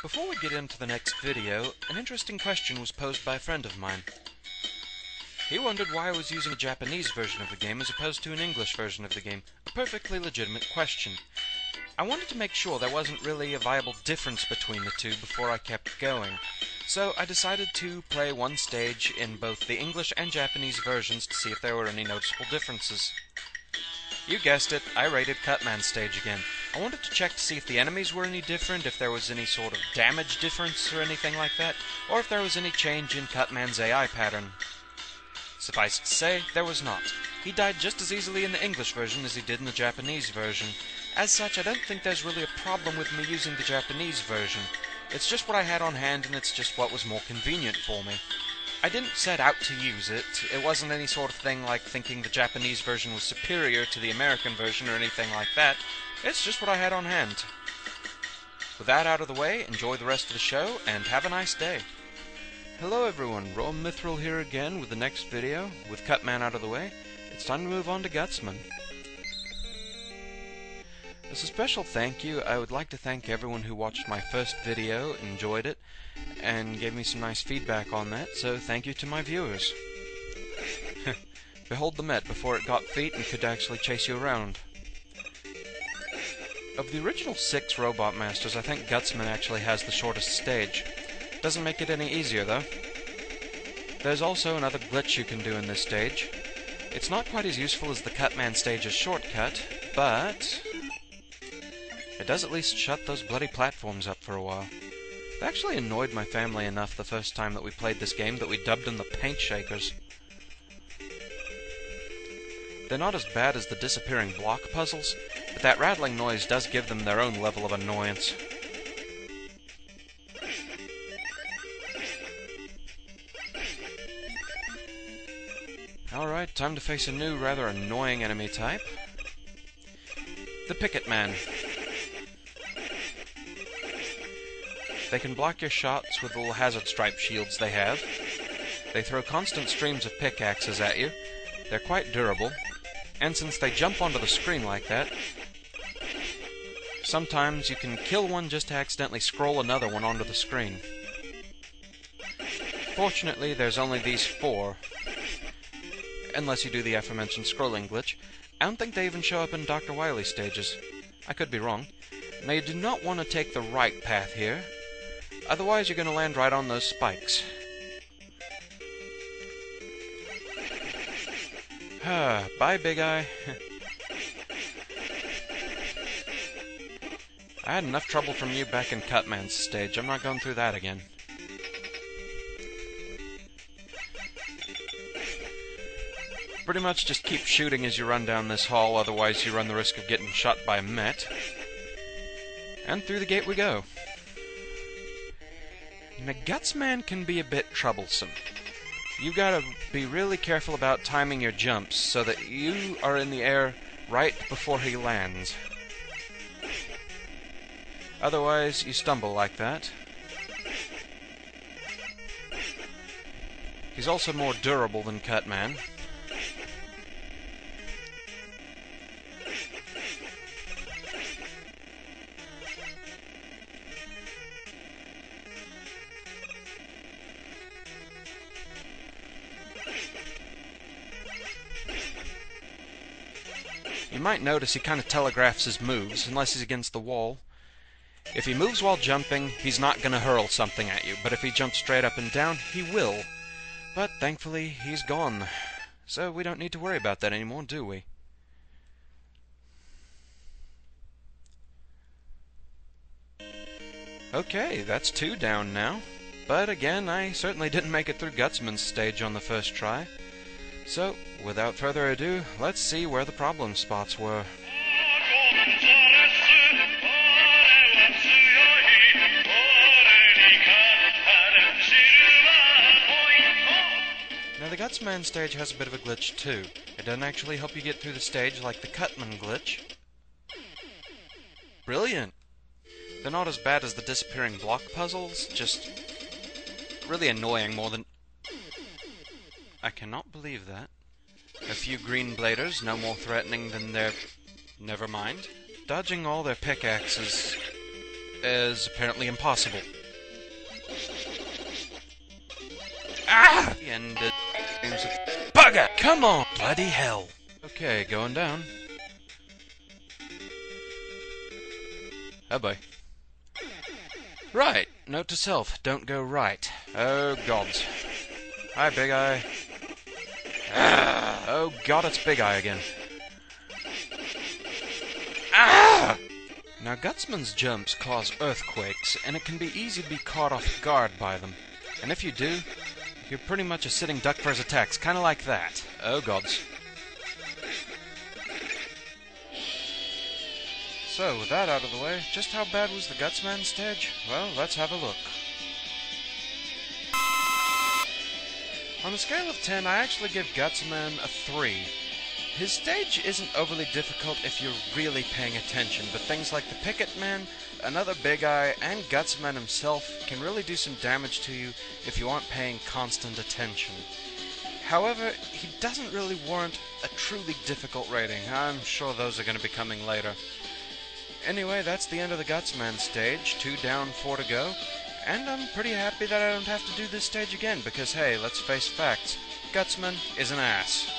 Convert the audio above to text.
Before we get into the next video, an interesting question was posed by a friend of mine. He wondered why I was using a Japanese version of the game as opposed to an English version of the game. A perfectly legitimate question. I wanted to make sure there wasn't really a viable difference between the two before I kept going. So I decided to play one stage in both the English and Japanese versions to see if there were any noticeable differences. You guessed it, I raided Cutman's stage again. I wanted to check to see if the enemies were any different, if there was any sort of damage difference or anything like that, or if there was any change in Cutman's AI pattern. Suffice it to say, there was not. He died just as easily in the English version as he did in the Japanese version. As such, I don't think there's really a problem with me using the Japanese version. It's just what I had on hand, and it's just what was more convenient for me. I didn't set out to use it. It wasn't any sort of thing like thinking the Japanese version was superior to the American version or anything like that. It's just what I had on hand. With that out of the way, enjoy the rest of the show, and have a nice day. Hello everyone, Rome Mithril here again with the next video. With Cutman out of the way, it's time to move on to Gutsman. As a special thank you, I would like to thank everyone who watched my first video, enjoyed it, and gave me some nice feedback on that, so thank you to my viewers. Behold the Met before it got feet and could actually chase you around. Of the original 6 Robot Masters, I think Gutsman actually has the shortest stage. Doesn't make it any easier, though. There's also another glitch you can do in this stage. It's not quite as useful as the Cutman stage's shortcut, but it does at least shut those bloody platforms up for a while. It actually annoyed my family enough the first time that we played this game that we dubbed them the Paint Shakers. They're not as bad as the disappearing block puzzles, but that rattling noise does give them their own level of annoyance. Alright, time to face a new, rather annoying enemy type. The Picket Man. They can block your shots with the little hazard stripe shields they have. They throw constant streams of pickaxes at you. They're quite durable. And since they jump onto the screen like that, sometimes you can kill one just to accidentally scroll another one onto the screen. Fortunately, there's only these 4. Unless you do the aforementioned scrolling glitch. I don't think they even show up in Dr. Wily stages. I could be wrong. Now you do not want to take the right path here. Otherwise you're going to land right on those spikes. Bye, Big Eye. I had enough trouble from you back in Cutman's stage. I'm not going through that again. Pretty much just keep shooting as you run down this hall, otherwise you run the risk of getting shot by a Met. And through the gate we go. Now, Gutsman can be a bit troublesome. You gotta be really careful about timing your jumps so that you are in the air right before he lands. Otherwise, you stumble like that. He's also more durable than Cutman. You might notice he kind of telegraphs his moves, unless he's against the wall. If he moves while jumping, he's not going to hurl something at you, but if he jumps straight up and down, he will. But thankfully, he's gone. So we don't need to worry about that anymore, do we? Okay, that's 2 down now. But again, I certainly didn't make it through Gutsman's stage on the first try. So, without further ado, let's see where the problem spots were. Now the Gutsman stage has a bit of a glitch too. It doesn't actually help you get through the stage like the Cutman glitch. Brilliant! They're not as bad as the disappearing block puzzles, just really annoying more than... I cannot believe that. A few green bladers, no more threatening than their... Never mind. Dodging all their pickaxes is apparently impossible. Ah! And bugger! Come on! Bloody hell! Okay, going down. Oh boy. Right. Note to self, don't go right. Oh gods. Hi, Big Eye. Ah! Oh god, it's Big Eye again. Ah! Now, Gutsman's jumps cause earthquakes, and it can be easy to be caught off guard by them. And if you do, you're pretty much a sitting duck for his attacks, kinda like that. Oh gods. So, with that out of the way, just how bad was the Gutsman stage? Well, let's have a look. On a scale of 10, I actually give Gutsman a 3. His stage isn't overly difficult if you're really paying attention, but things like the Picket Man, another Big Eye, and Gutsman himself can really do some damage to you if you aren't paying constant attention. However, he doesn't really warrant a truly difficult rating. I'm sure those are going to be coming later. Anyway, that's the end of the Gutsman stage. 2 down, 4 to go. And I'm pretty happy that I don't have to do this stage again, because hey, let's face facts. Gutsman is an ass.